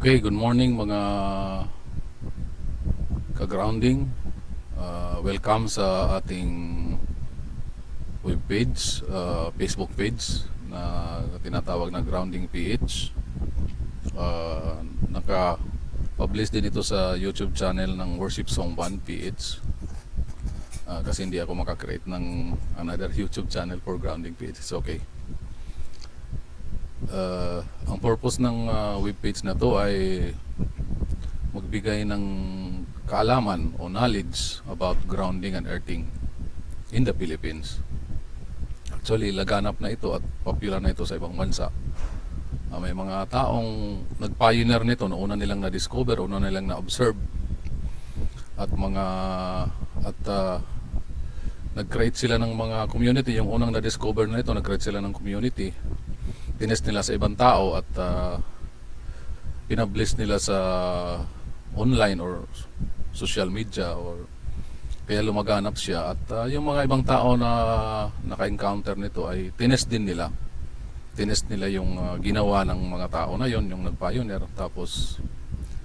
Okay, good morning mga ka-grounding. Welcome sa ating webpage, Facebook page na tinatawag na Grounding PH. Naka-publish din ito sa YouTube channel ng Worship Song Band PH. Kasi hindi ako makakreate ng another YouTube channel for Grounding PH. It's okay. Ang purpose ng webpage na to ay magbigay ng kaalaman o knowledge about grounding and earthing in the Philippines. Actually, laganap na ito at popular na ito sa ibang bansa. May mga taong nag-pioneer nito, una nilang na-discover, una nilang na-observe, at nag-create sila ng mga community. Yung unang na-discover na ito, nag-create sila ng community. Tinest nila sa ibang tao at pinablish nila sa online or social media, or kaya lumaganap siya. At yung mga ibang tao na naka-encounter nito ay tinest din nila. Tinest nila yung ginawa ng mga tao na yon, yung nag-pioneer, tapos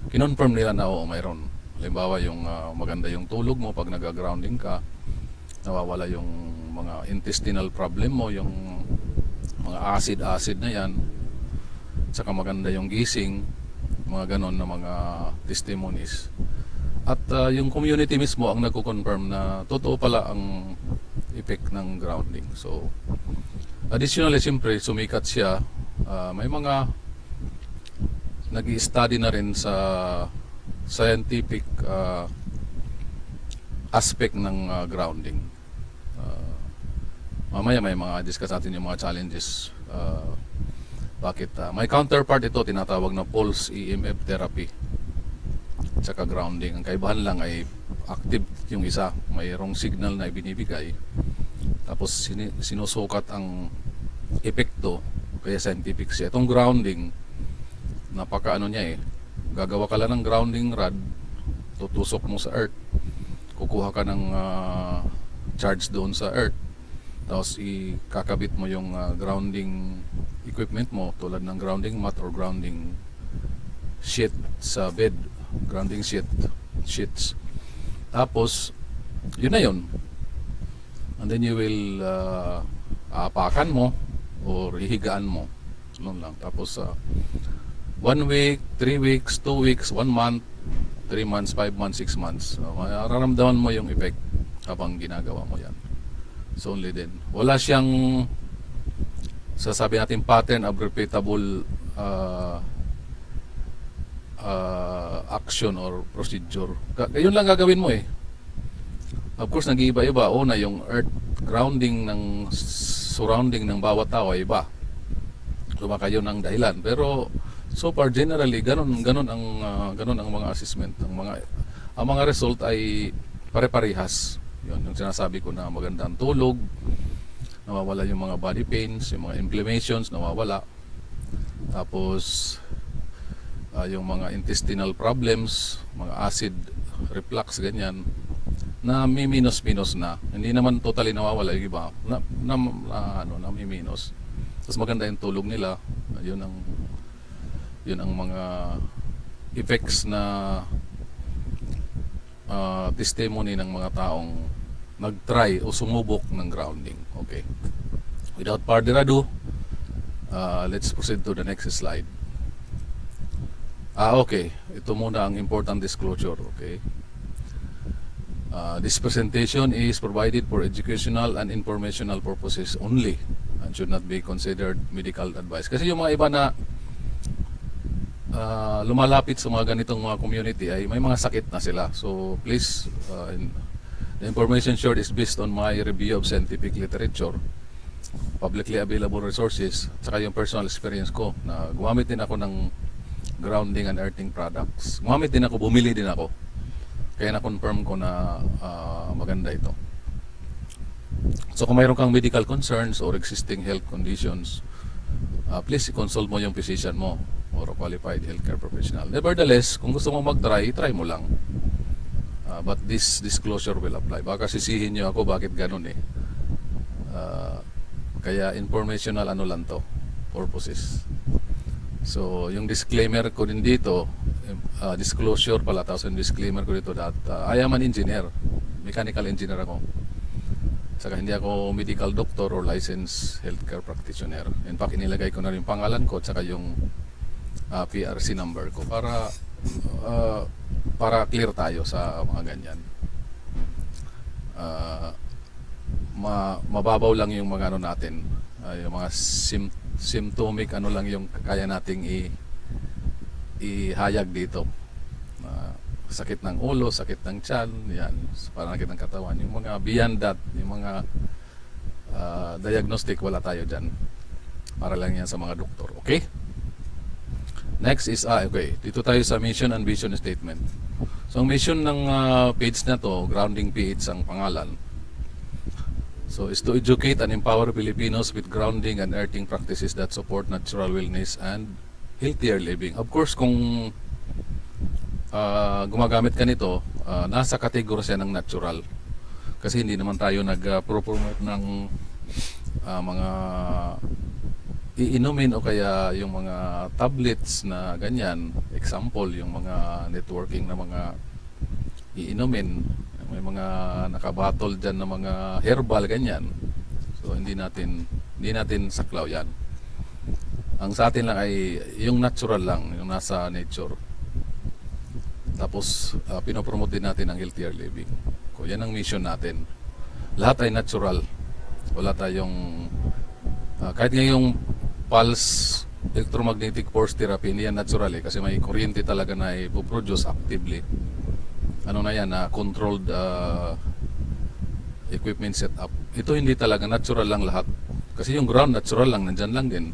kinonfirm nila na oo, mayroon. Halimbawa yung maganda yung tulog mo pag nag-grounding ka, nawawala yung mga intestinal problem mo, yung mga acid na yan, saka maganda yung gising, mga ganon na mga testimonies. At yung community mismo ang nagko-confirm na totoo pala ang effect ng grounding. So additionally, siyempre sumikat siya, may mga nag-i-study na rin sa scientific aspect ng grounding. Mamaya may mga discuss natin yung mga challenges. Bakit? May counterpart ito, tinatawag na pulse EMF therapy tsaka grounding. Ang kaibahan lang ay active yung isa, mayroong signal na ibinibigay, tapos sinusukat ang epekto, kaya scientific siya. Itong grounding, napaka ano niya gagawa ka lang ng grounding rod, tutusok mo sa earth, kukuha ka ng charge doon sa earth, tapos ikakabit mo yung grounding equipment mo, tulad ng grounding mat or grounding sheet sa bed, grounding sheets. Tapos yun na yun, and then you will aapakan mo or ihigaan mo, noon lang. Tapos 1 week, 3 weeks, 2 weeks, 1 month, 3 months, 5 months, 6 months, mararamdaman mo yung effect habang ginagawa mo yan. So only then, wala siyang sasabi natin pattern of repeatable action or procedure. Yun lang gagawin mo Of course, nag-iiba-iba. Una, yung earth grounding ng surrounding ng bawat tao ay iba. Baka yun ang dahilan. Pero so far, generally, ganun ang mga assessment. Ang mga result ay pare-parehas. Yun, yung sinasabi ko na magandang tulog, nawawala yung mga body pains, yung mga inflammations, nawawala. Tapos yung mga intestinal problems, mga acid reflux, ganyan, na minus na. Hindi naman totally nawawala yung iba, minus. Tapos maganda yung tulog nila. Yun ang mga effects na testimony ng mga taong nag-try o sumubok ng grounding. Okay. Without further ado, let's proceed to the next slide. Okay. Ito muna ang important disclosure. Okay. This presentation is provided for educational and informational purposes only and should not be considered medical advice. Kasi yung mga iba na lumalapit sa mga ganitong mga community ay may mga sakit na sila. So please, the information shared is based on my review of scientific literature, publicly available resources, at saka yung personal experience ko na gumamit din ako ng grounding and earthing products. Gumamit din ako, bumili din ako. Kaya na-confirm ko na maganda ito. So kung mayroon kang medical concerns or existing health conditions, please consult mo yung physician mo or a qualified healthcare professional. Nevertheless, kung gusto mo mag-try, try mo lang. But this disclosure will apply. Baka sisihin nyo ako bakit ganun Kaya informational ano lang to, purposes. So, yung disclaimer ko din dito, disclosure pala, tapos yung disclaimer ko dito that I am an engineer, mechanical engineer ako. Saka hindi ako medical doctor or licensed healthcare practitioner. In fact, inilagay ko na rin pangalan ko, saka yung PRC number ko para clear tayo sa mga ganyan. Mababaw lang yung mga ano natin, yung mga symptomic ano lang yung kaya nating ihayag dito. Sakit ng ulo, sakit ng tiyan, yan, pananakit ng katawan. Yung mga beyond that, yung mga diagnostic, wala tayo dyan. Para lang yan sa mga doktor. Okay? Next is, okay, dito tayo sa mission and vision statement. So, ang mission ng page na to, Grounding PH ang pangalan. So, is to educate and empower Filipinos with grounding and earthing practices that support natural wellness and healthier living. Of course, kung gumagamit ka nito, nasa kategorya siya ng natural. Kasi hindi naman tayo nag-promote ng mga iinumin o kaya yung mga tablets na ganyan. Example, yung mga networking na mga iinumin. May mga nakabattle dyan na mga herbal ganyan. So hindi natin saklaw yan. Ang sa atin lang ay yung natural lang, yung nasa nature. Tapos pinopromote din natin ang healthier living. So yan ang mission natin. Lahat ay natural. Wala tayong kahit ngayong pulse electromagnetic force therapy, hindi yan natural kasi may kuryente talaga na ipoproduce actively. Ano na yan, controlled equipment setup. Ito hindi talaga, natural lang lahat. Kasi yung ground, natural lang, nandyan lang din.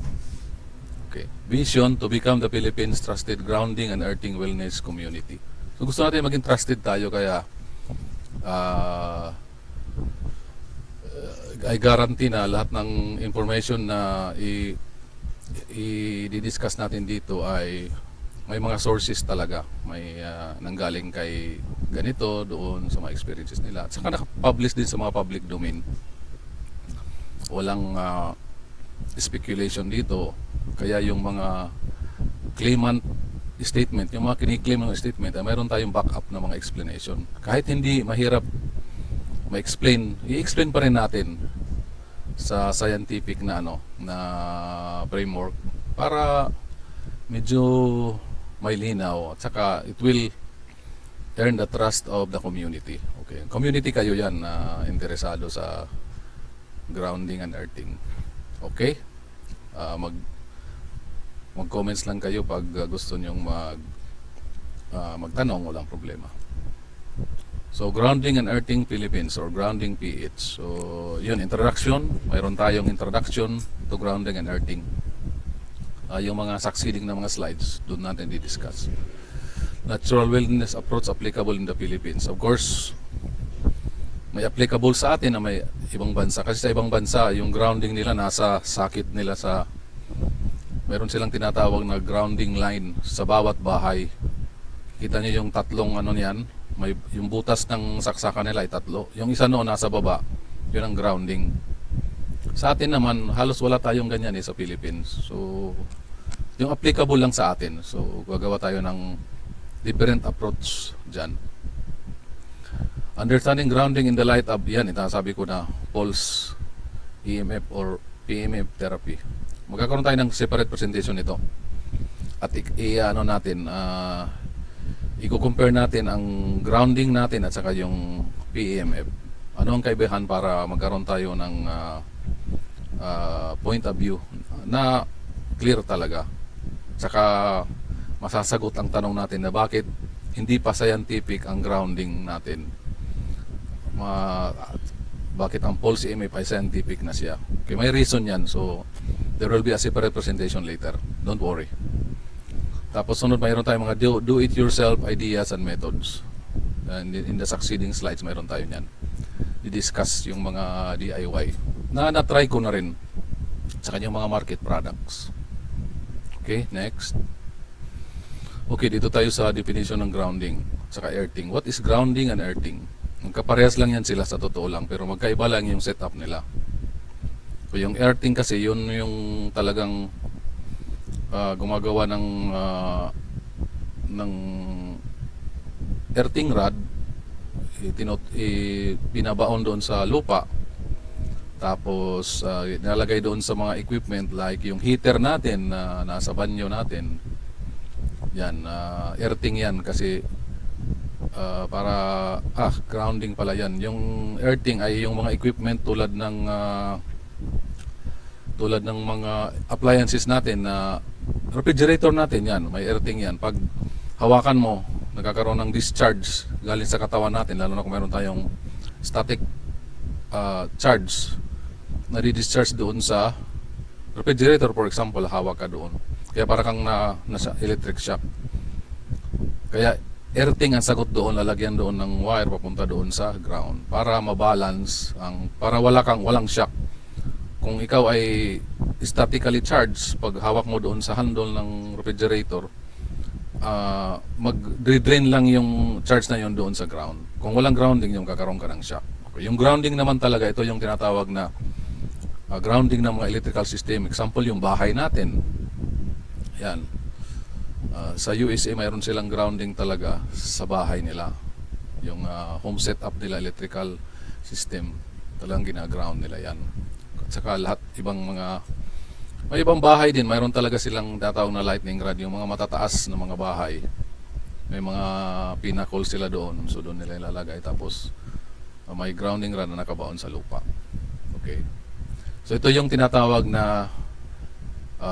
Okay. Vision to become the Philippines' trusted grounding and earthing wellness community. So gusto natin maging trusted tayo, kaya I guarantee na lahat ng information na i-discuss natin dito ay may mga sources talaga, may nanggaling kay ganito doon sa mga experiences nila, at saka nakapublish din sa mga public domain. Walang speculation dito, kaya yung mga claimant statement, yung mga kiniklaim ng statement, mayroon tayong backup na mga explanation. Kahit hindi mahirap ma-explain, i-explain pa rin natin sa scientific na na framework para medyo may linaw, at saka it will earn the trust of the community. Okay, community kayo yan na interesado sa grounding and earthing. Okay, mag-comments lang kayo pag gusto nyong magtanong, walang problema. So, Grounding and Earthing Philippines or Grounding PH. So, yun, introduction. Mayroon tayong introduction to Grounding and Earthing. Yung mga succeeding na mga slides, doon natin di-discuss. Natural wellness approach applicable in the Philippines. Of course, may applicable sa atin na may ibang bansa. Kasi sa ibang bansa, yung grounding nila nasa sakit nila sa... Meron silang tinatawag na grounding line sa bawat bahay. Kita nyo yung tatlong niyan. May, yung butas ng saksakan nila ay tatlo. Yung isa noon nasa baba, yun ang grounding. Sa atin naman, halos wala tayong ganyan sa Philippines. So, yung applicable lang sa atin. So, gagawa tayo ng different approach dyan. Understanding grounding in the light of, yan, sabi ko na, pulse, EMF or PMF therapy. Magkakaroon tayo ng separate presentation nito. At natin, i-compare natin ang grounding natin at saka yung PEMF. Ano ang kaibahan para magkaroon tayo ng point of view na clear talaga. Saka masasagot ang tanong natin na bakit hindi pa scientific ang grounding natin. Bakit ang pulse EMF ay scientific na siya. Okay, may reason yan. So, there will be a separate presentation later. Don't worry. Tapos sunod, mayroon tayong mga do-it-yourself ideas and methods. And in the succeeding slides, mayroon tayo niyan. I-discuss yung mga DIY na na-try ko na rin sa kanyang mga market products. Okay, next. Okay, dito tayo sa definition ng grounding saka earthing. What is grounding and earthing? Magkaparehas lang yan sila sa totoo lang, pero magkaiba lang yung setup nila. So, yung earthing kasi, yun yung talagang gumagawa ng earthing rod, pinabaon doon sa lupa, tapos nilalagay doon sa mga equipment like yung heater natin na nasa banyo natin. Yan, earthing yan kasi para grounding pala yan. Yung earthing ay yung mga equipment tulad ng mga appliances natin na refrigerator natin, yan, may earthing yan. Pag hawakan mo, nagkakaroon ng discharge galing sa katawan natin, lalo na kung meron tayong static charge na di-discharge doon sa refrigerator, for example, hawak ka doon. Kaya para kang nasa electric shock. Kaya earthing ang sagot doon, lalagyan doon ng wire papunta doon sa ground para mabalance para walang shock. Kung ikaw ay statically charged, pag hawak mo doon sa handle ng refrigerator, mag-drain lang yung charge na yun doon sa ground. Kung walang grounding, yung kakaroon ka ng shock. Okay. Yung grounding naman talaga, ito yung tinatawag na grounding ng mga electrical system. Example, yung bahay natin. Yan. Sa USA, mayroon silang grounding talaga sa bahay nila. Yung home setup nila, electrical system, talagang gina-ground nila yan. At saka lahat, may ibang bahay din, mayroon talaga silang tatawag na lightning rod. Yung mga matataas na mga bahay, may mga pinnacle sila doon. So doon nila ilalagay. Tapos may grounding rod na nakabaon sa lupa. Okay. So ito yung tinatawag na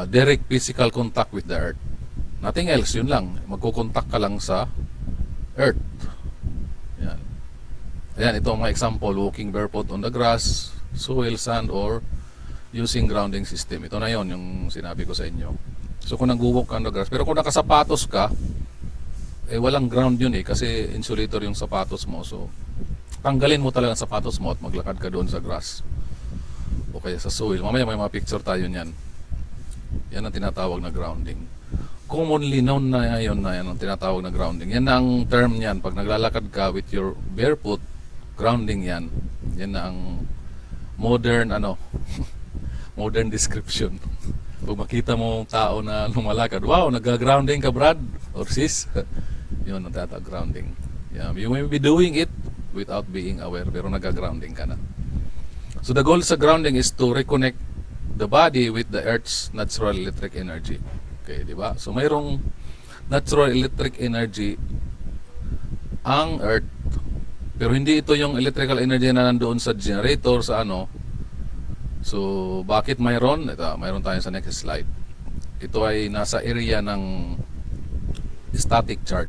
direct physical contact with the earth. Nothing else, yun lang. Magkukontak ka lang sa earth. Yan. Ayan, ito ang mga example. Walking barefoot on the grass, soil, sand, or using grounding system. Ito na yon yung sinabi ko sa inyo. So kung nag-walk on the grass, pero kung nakasapatos ka, walang ground yun kasi insulator yung sapatos mo. So tanggalin mo talaga ang sapatos mo at maglakad ka doon sa grass o kaya sa soil. Mamaya may mga picture tayo niyan. Yan ang tinatawag na grounding. Commonly known na yan ang tinatawag na grounding. Yan ang term niyan. Pag naglalakad ka with your barefoot, grounding yan. Yan na ang modern modern description. Pag makita mo tao na lumalakad, wow, nag-grounding ka, Brad or sis. Yun ang tinatawag grounding. Yeah, you may be doing it without being aware, pero nag-grounding ka na. So the goal sa grounding is to reconnect the body with the earth's natural electric energy. Okay, di ba? So mayroong natural electric energy ang earth, pero hindi ito yung electrical energy na nandoon sa generator sa ano. So bakit mayroon? Mayroon tayo sa next slide. Ito ay nasa area ng static charge.